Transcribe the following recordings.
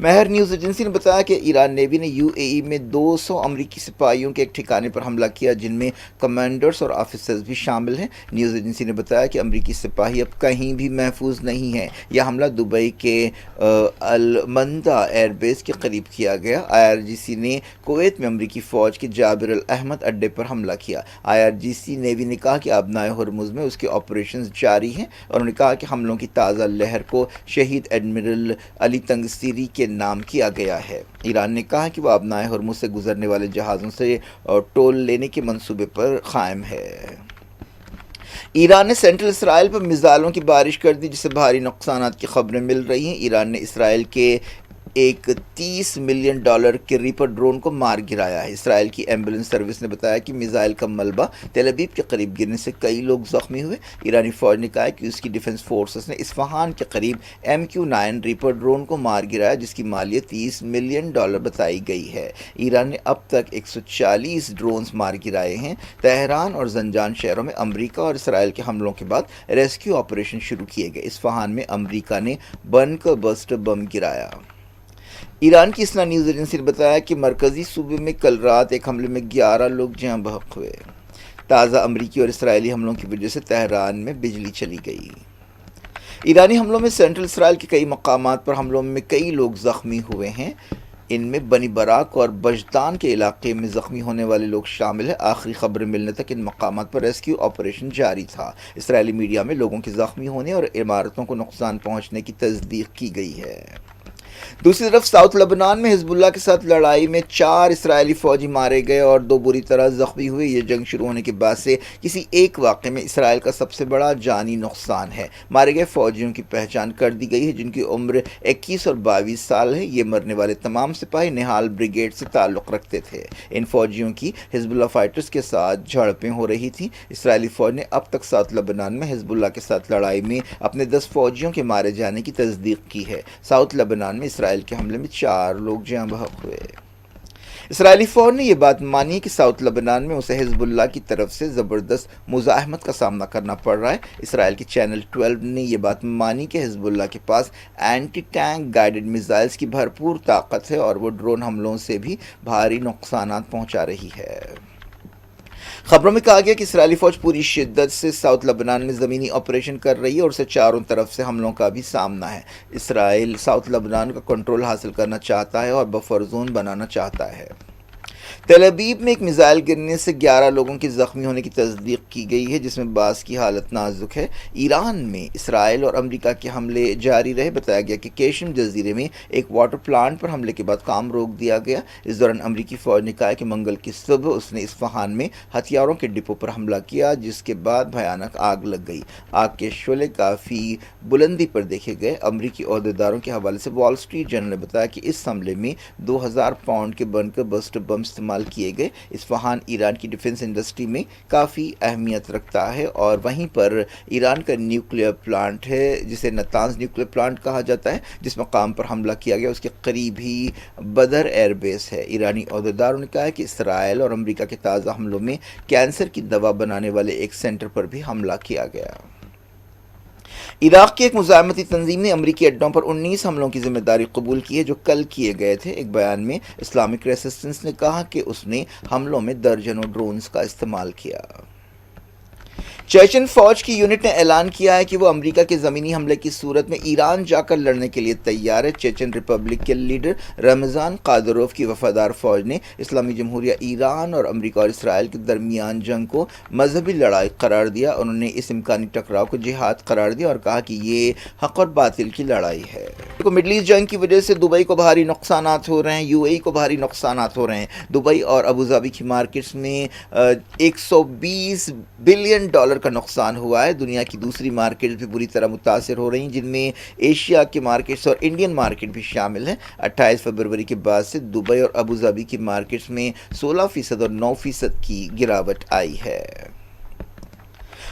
مہر news agency نے بتایا کہ ایران نیوی نے یو اے ای میں 200 امریکی سپاہیوں کے ایک ٹھکانے پر حملہ کیا جن میں کمانڈرز اور آفیسرز بھی شامل ہیں۔ نیوز ایجنسی نے بتایا کہ امریکی سپاہی اب کہیں بھی محفوظ نہیں ہیں۔ یہ حملہ دبئی کے المندا ایئر بیس کے قریب کیا گیا۔ آئی آر جی سی نے کویت میں امریکی فوج کے جابر الاحمد اڈے پر حملہ کیا۔ I R G C navy نے کہا کہ آبنائے ہرمز میں اس کے آپریشنز جاری ہیں، اور انہوں نے کہا کہ حملوں کی تازہ لہر کو شہید ایڈمرل علی تنگسیری کے نام کیا گیا ہے۔ ایران نے کہا کہ وہ آبنائے ہرمز سے گزرنے والے جہازوں سے ٹول لینے کے منصوبے پر قائم ہے۔ ایران نے سینٹرل اسرائیل پر میزائلوں کی بارش کر دی، جس سے بھاری نقصانات کی خبریں مل رہی ہیں۔ ایران نے اسرائیل کے ایک $30 ملین کے ریپر ڈرون کو مار گرایا ہے۔ اسرائیل کی ایمبولینس سروس نے بتایا کہ میزائل کا ملبہ تل ابیب کے قریب گرنے سے کئی لوگ زخمی ہوئے۔ ایرانی فوج نے کہا کہ اس کی ڈیفنس فورسز نے اصفہان کے قریب MQ-9 ریپر ڈرون کو مار گرایا، جس کی مالیت $30 ملین بتائی گئی ہے۔ ایران نے اب تک 140 ڈرونز مار گرائے ہیں۔ تہران اور زنجان شہروں میں امریکہ اور اسرائیل کے حملوں کے بعد ریسکیو آپریشن شروع کیے گئے۔ اصفہان میں امریکہ نے بنکر بسٹر بم گرایا۔ ایران کی اسنا نیوز ایجنسی نے بتایا کہ مرکزی صوبے میں کل رات ایک حملے میں 11 لوگ جاں بحق ہوئے۔ تازہ امریکی اور اسرائیلی حملوں کی وجہ سے تہران میں بجلی چلی گئی۔ ایرانی حملوں میں سینٹرل اسرائیل کے کئی مقامات پر حملوں میں کئی لوگ زخمی ہوئے ہیں۔ ان میں بنی براک اور بجدان کے علاقے میں زخمی ہونے والے لوگ شامل ہیں۔ آخری خبریں ملنے تک ان مقامات پر ریسکیو آپریشن جاری تھا۔ اسرائیلی میڈیا میں لوگوں کے زخمی ہونے اور عمارتوں کو نقصان پہنچنے کی تصدیق کی گئی ہے۔ دوسری طرف ساؤتھ لبنان میں حزب اللہ کے ساتھ لڑائی میں 4 اسرائیلی فوجی مارے گئے اور 2 بری طرح زخمی ہوئے۔ یہ جنگ شروع ہونے کے بعد سے کسی ایک واقعے میں اسرائیل کا سب سے بڑا جانی نقصان ہے۔ مارے گئے فوجیوں کی پہچان کر دی گئی ہے، جن کی عمر 21 اور 22 سال ہے۔ یہ مرنے والے تمام سپاہی نہال بریگیڈ سے تعلق رکھتے تھے۔ ان فوجیوں کی حزب اللہ فائٹرز کے ساتھ جھڑپیں ہو رہی تھیں۔ اسرائیلی فوج نے اب تک ساؤتھ لبنان میں حزب اللہ کے ساتھ لڑائی میں اپنے 10 فوجیوں کے مارے جانے کی تصدیق کی ہے۔ ساؤتھ لبنان میں اسرائیل کے حملے میں 4 لوگ جاں بحق ہوئے۔ اسرائیلی فوج نے یہ بات مانی کہ ساؤتھ لبنان میں اسے حزب اللہ کی طرف سے زبردست مزاحمت کا سامنا کرنا پڑ رہا ہے۔ اسرائیل کی چینل 12 نے یہ بات مانی کہ حزب اللہ کے پاس اینٹی ٹینک گائیڈڈ میزائلز کی بھرپور طاقت ہے اور وہ ڈرون حملوں سے بھی بھاری نقصانات پہنچا رہی ہے۔ خبروں میں کہا گیا کہ اسرائیلی فوج پوری شدت سے ساؤتھ لبنان میں زمینی آپریشن کر رہی ہے اور اسے چاروں طرف سے حملوں کا بھی سامنا ہے۔ اسرائیل ساؤتھ لبنان کا کنٹرول حاصل کرنا چاہتا ہے اور بفر زون بنانا چاہتا ہے۔ تل ابیب میں ایک میزائل گرنے سے 11 لوگوں کے زخمی ہونے کی تصدیق کی گئی ہے، جس میں بعض کی حالت نازک ہے۔ ایران میں اسرائیل اور امریکہ کے حملے جاری رہے۔ بتایا گیا کہ کیشم جزیرے میں ایک واٹر پلانٹ پر حملے کے بعد کام روک دیا گیا۔ اس دوران امریکی فوج نے کہا کہ منگل کی صبح اس نے اصفہان میں ہتھیاروں کے ڈپو پر حملہ کیا، جس کے بعد بھیانک آگ لگ گئی۔ آگ کے شعلے کافی بلندی پر دیکھے گئے۔ امریکی عہدیداروں کے حوالے سے وال اسٹریٹ جرنل نے بتایا کہ اس حملے میں 2000 پاؤنڈ کے بنکر بسٹر بم استعمال کیے گئے۔ اصفہان ایران کی ڈیفنس انڈسٹری میں کافی اہمیت رکھتا ہے اور وہیں پر ایران کا نیوکلیئر پلانٹ ہے، جسے نتانز نیوکلیئر پلانٹ کہا جاتا ہے، جس مقام پر حملہ کیا گیا اس کے قریب ہی بدر ایئر بیس ہے۔ ایرانی عہدیداروں نے کہا کہ اسرائیل اور امریکہ کے تازہ حملوں میں کینسر کی دوا بنانے والے ایک سینٹر پر بھی حملہ کیا گیا۔ عراق کی ایک مزاحمتی تنظیم نے امریکی اڈوں پر 19 حملوں کی ذمہ داری قبول کی ہے جو کل کیے گئے تھے۔ ایک بیان میں اسلامک ریسسٹنس نے کہا کہ اس نے حملوں میں درجنوں ڈرونز کا استعمال کیا۔ چیچن فوج کی یونٹ نے اعلان کیا ہے کہ وہ امریکہ کے زمینی حملے کی صورت میں ایران جا کر لڑنے کے لیے تیار ہے۔ چیچن ریپبلک کے لیڈر رمضان قادروف کی وفادار فوج نے اسلامی جمہوریہ ایران اور امریکہ اور اسرائیل کے درمیان جنگ کو مذہبی لڑائی قرار دیا۔ انہوں نے اس امکانی ٹکراؤ کو جہاد قرار دیا اور کہا کہ یہ حق اور باطل کی لڑائی ہے۔ مڈل ایسٹ جنگ کی وجہ سے دبئی کو بھاری نقصانات ہو رہے ہیں، یو اے ای کو بھاری نقصانات ہو رہے ہیں۔ دبئی اور ابوظہبی کی مارکیٹس میں $120 بلین کا نقصان ہوا ہے۔ دنیا کی دوسری مارکیٹس بھی بری طرح متاثر ہو رہی ہیں، جن میں ایشیا کی مارکیٹس اور انڈین مارکیٹ بھی شامل ہیں۔ 28 فروری کے بعد سے دبئی اور ابوظہبی کی مارکیٹس میں 16% اور 9% کی گراوٹ آئی ہے۔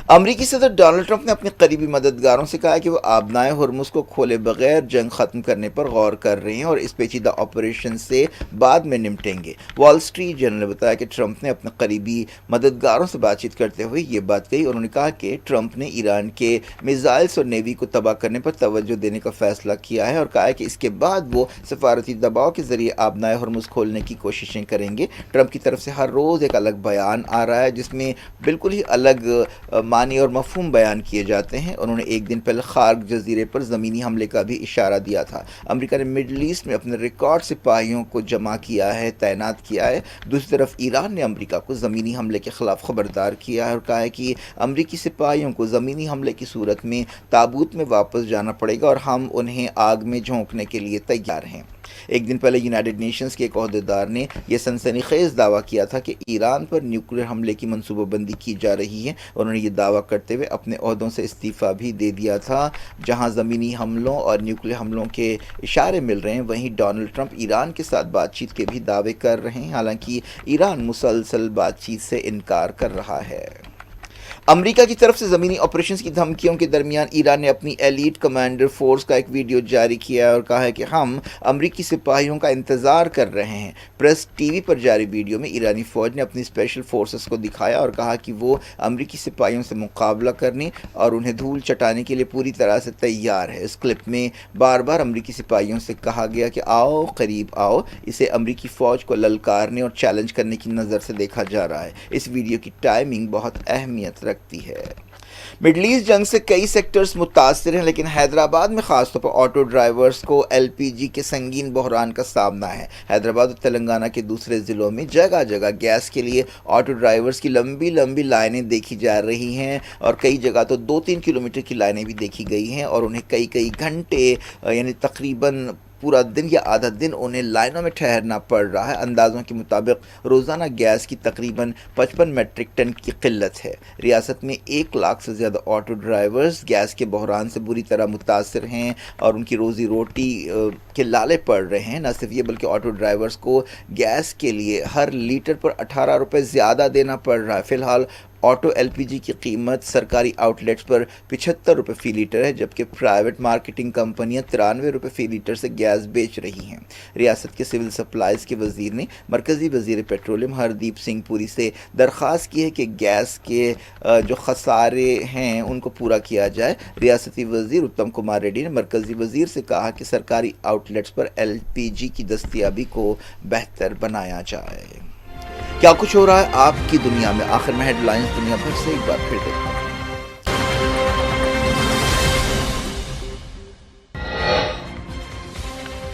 امریکی صدر ڈونلڈ ٹرمپ نے اپنے قریبی مددگاروں سے کہا کہ وہ آبنائے ہرمز کو کھولے بغیر جنگ ختم کرنے پر غور کر رہے ہیں اور اس پیچیدہ آپریشن سے بعد میں نمٹیں گے۔ وال اسٹریٹ جرنل نے بتایا کہ ٹرمپ نے اپنے قریبی مددگاروں سے بات چیت کرتے ہوئے یہ بات کہی۔ انہوں نے کہا کہ ٹرمپ نے ایران کے میزائلز اور نیوی کو تباہ کرنے پر توجہ دینے کا فیصلہ کیا ہے اور کہا ہے کہ اس کے بعد وہ سفارتی دباؤ کے ذریعے آبنائے ہرمز کھولنے کی کوششیں کریں گے۔ ٹرمپ کی طرف سے ہر روز ایک الگ بیان آ رہا ہے جس میں بالکل ہی الگ معنی اور مفہوم بیان کیے جاتے ہیں۔ انہوں نے ایک دن پہلے خارگ جزیرے پر زمینی حملے کا بھی اشارہ دیا تھا۔ امریکہ نے مڈل ایسٹ میں اپنے ریکارڈ سپاہیوں کو جمع کیا ہے، تعینات کیا ہے۔ دوسری طرف ایران نے امریکہ کو زمینی حملے کے خلاف خبردار کیا ہے اور کہا ہے کہ امریکی سپاہیوں کو زمینی حملے کی صورت میں تابوت میں واپس جانا پڑے گا اور ہم انہیں آگ میں جھونکنے کے لیے تیار ہیں۔ ایک دن پہلے یونائیٹڈ نیشنز کے ایک عہدیدار نے یہ سنسنی خیز دعویٰ کیا تھا کہ ایران پر نیوکلیئر حملے کی منصوبہ بندی کی جا رہی ہے۔ انہوں نے یہ دعویٰ کرتے ہوئے اپنے عہدوں سے استعفیٰ بھی دے دیا تھا۔ جہاں زمینی حملوں اور نیوکلیئر حملوں کے اشارے مل رہے ہیں، وہیں ڈونلڈ ٹرمپ ایران کے ساتھ بات چیت کے بھی دعوے کر رہے ہیں، حالانکہ ایران مسلسل بات چیت سے انکار کر رہا ہے۔ امریکہ کی طرف سے زمینی آپریشنز کی دھمکیوں کے درمیان ایران نے اپنی ایلیٹ کمانڈر فورس کا ایک ویڈیو جاری کیا اور کہا ہے کہ ہم امریکی سپاہیوں کا انتظار کر رہے ہیں۔ پریس ٹی وی پر جاری ویڈیو میں ایرانی فوج نے اپنی اسپیشل فورسز کو دکھایا اور کہا کہ وہ امریکی سپاہیوں سے مقابلہ کرنے اور انہیں دھول چٹانے کے لیے پوری طرح سے تیار ہے۔ اس کلپ میں بار بار امریکی سپاہیوں سے کہا گیا کہ آؤ، قریب آؤ۔ اسے امریکی فوج کو للکارنے اور چیلنج کرنے کی نظر سے دیکھا جا رہا ہے۔ اس ویڈیو کی ٹائمنگ بہت اہمیت رکھتی ہے۔ مڈل ایسٹ جنگ سے کئی سیکٹرز متاثر ہیں، لیکن حیدرآباد میں خاص طور پر آٹو ڈرائیورز کو ایل پی جی کے سنگین بحران کا سامنا ہے۔ حیدرآباد اور تلنگانہ کے دوسرے ضلعوں میں جگہ جگہ گیس کے لیے آٹو ڈرائیورز کی لمبی لمبی لائنیں دیکھی جا رہی ہیں اور کئی جگہ تو 2-3 کلومیٹر کی لائنیں بھی دیکھی گئی ہیں اور انہیں کئی گھنٹے یعنی تقریباً پورا دن یا آدھا دن انہیں لائنوں میں ٹھہرنا پڑ رہا ہے۔ اندازوں کے مطابق روزانہ گیس کی تقریباً 55 میٹرک ٹن کی قلت ہے۔ ریاست میں 1 لاکھ سے زیادہ آٹو ڈرائیورز گیس کے بحران سے بری طرح متاثر ہیں اور ان کی روزی روٹی کے لالے پڑ رہے ہیں۔ نہ صرف یہ بلکہ آٹو ڈرائیورز کو گیس کے لیے ہر لیٹر پر 18 روپے زیادہ دینا پڑ رہا ہے۔ فی الحال آٹو ایل پی جی کی قیمت سرکاری آؤٹ لیٹس پر 75 روپے فی لیٹر ہے، جبکہ پرائیویٹ مارکیٹنگ کمپنیاں 93 روپے فی لیٹر سے گیس بیچ رہی ہیں۔ ریاست کے سول سپلائز کے وزیر نے مرکزی وزیر پیٹرولیم ہردیپ سنگھ پوری سے درخواست کی ہے کہ گیس کے جو خسارے ہیں ان کو پورا کیا جائے۔ ریاستی وزیر اتم کمار ریڈی نے مرکزی وزیر سے کہا کہ سرکاری آؤٹ لیٹس پر ایل پی جی کی دستیابی کو بہتر بنایا جائے۔ کیا کچھ ہو رہا ہے آپ کی دنیا میں؟ آخر میں ہیڈ لائنز دنیا بھر سے ایک بار پھر دیکھتے ہیں۔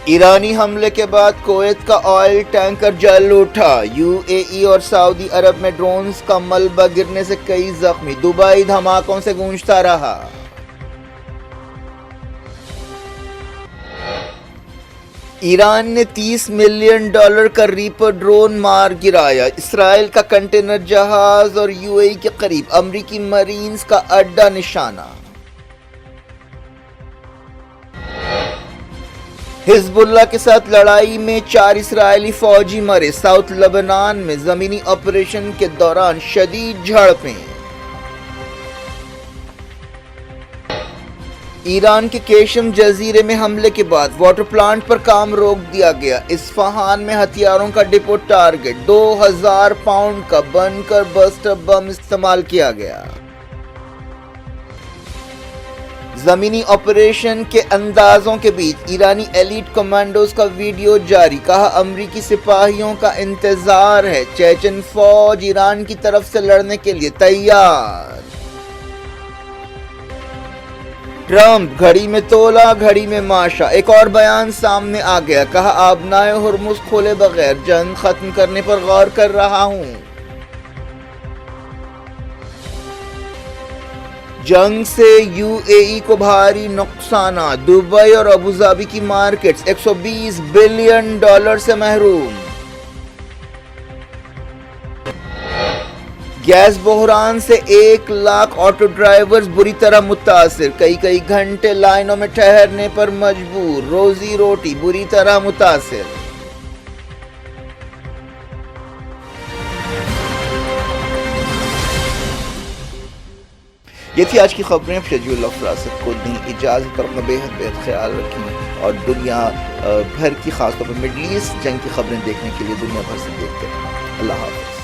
ایرانی حملے کے بعد کویت کا آئل ٹینکر جل اٹھا۔ یو اے ای اور سعودی عرب میں ڈرونز کا ملبہ گرنے سے کئی زخمی۔ دبئی دھماکوں سے گونجتا رہا۔ ایران نے $30 ملین کا ریپر ڈرون مار گرایا۔ اسرائیل کا کنٹینر جہاز اور یو اے ای کے قریب امریکی مرینز کا اڈا نشانہ۔ حزب اللہ کے ساتھ لڑائی میں 4 اسرائیلی فوجی مرے۔ ساؤتھ لبنان میں زمینی آپریشن کے دوران شدید جھڑپیں۔ ایران کے کیشم جزیرے میں حملے کے بعد واٹر پلانٹ پر کام روک دیا گیا۔ اصفہان میں ہتھیاروں کا ڈپو ٹارگٹ۔ 2000 پاؤنڈ کا بنکر بسٹر بم استعمال کیا گیا۔ زمینی آپریشن کے اندازوں کے بیچ ایرانی ایلیٹ کمانڈوز کا ویڈیو جاری۔ کہا امریکی سپاہیوں کا انتظار ہے۔ چیچن فوج ایران کی طرف سے لڑنے کے لیے تیار۔ ٹرمپ گھڑی میں تولا گھڑی میں ماشا۔ ایک اور بیان سامنے آ گیا۔ کہا آبنائے ہرمز کھولے بغیر جنگ ختم کرنے پر غور کر رہا ہوں۔ جنگ سے یو اے ای کو بھاری نقصانات۔ دبئی اور ابوظہبی کی مارکیٹس $120 بلین سے محروم۔ گیس بحران سے 1 لاکھ آٹو ڈرائیورز بری طرح متاثر۔ کئی گھنٹے لائنوں میں ٹھہرنے پر مجبور۔ روزی روٹی بری طرح متاثر۔ یہ تھی آج کی خبریں. اب شجیع فراست کو دیں اجازت اور اپنا بہت خیال رکھیں اور دنیا بھر کی خاص طور پر مڈل ایسٹ جنگ کی خبریں دیکھنے کے لیے دنیا بھر سے دیکھتے رہیں. اللہ حافظ.